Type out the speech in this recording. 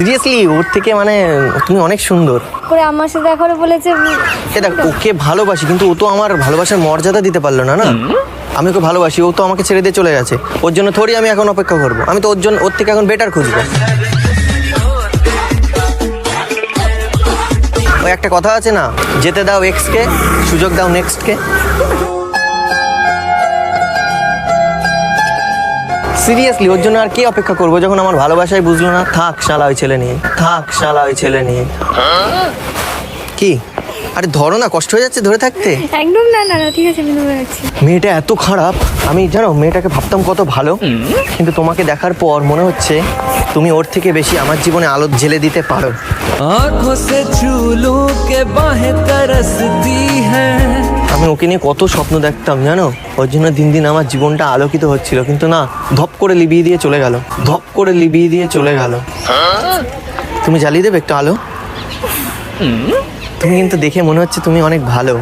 Seriously ওর থেকে মানে তুমি অনেক সুন্দর করে আমার সাথে দেখা করে বলেছে দেখ ওকে ভালোবাসি, কিন্তু ও তো আমার ভালোবাসার মর্যাদা দিতে পারলো না। আমি ওকে ভালোবাসি, ও তো আমাকে ছেড়ে দিয়ে চলে গেছে। ওর জন্য থোড়ি আমি এখন অপেক্ষা করবো। আমি তো ওর থেকে এখন বেটার খুঁজবো। ওই একটা কথা আছে না, যেতে দাও এক্স কে, সুযোগ দাও নেক্সট কে। সিরিয়াসলি ওর জন্য আর কি অপেক্ষা করবো যখন আমার ভালোবাসায় বুঝলো না। থাক শালা ওই ছেলে নিয়ে, থাক শালা ওই ছেলে নিয়ে। কি আরে ধরো না, কষ্ট হয়ে যাচ্ছে ধরে থাকতে। একদম না না না ঠিক আছে আমি ধরে রাখছি। মেয়েটা এত খারাপ, আমি জানো মেয়েটাকে ভাবতাম কত ভালো, কিন্তু তোমাকে দেখার পর মনে হচ্ছে তুমি ওর থেকে বেশি আমার জীবনে আলো জ্বেলে দিতে পারো। आँखों से छू लूं के बाहें तरसती हैं। আমি ওকে নিয়ে কত স্বপ্ন দেখতাম জানো, ওর জন্য দিন দিন আমার জীবনটা আলোকিত হচ্ছিল, কিন্তু না, ধপ করে লিভিয়ে দিয়ে চলে গেল, ধপ করে লিভিয়ে দিয়ে চলে গেল। তুমি জ্বালিয়ে দেবে একটু আলো? তুমি কিন্তু দেখে মনে হচ্ছে তুমি অনেক ভালো।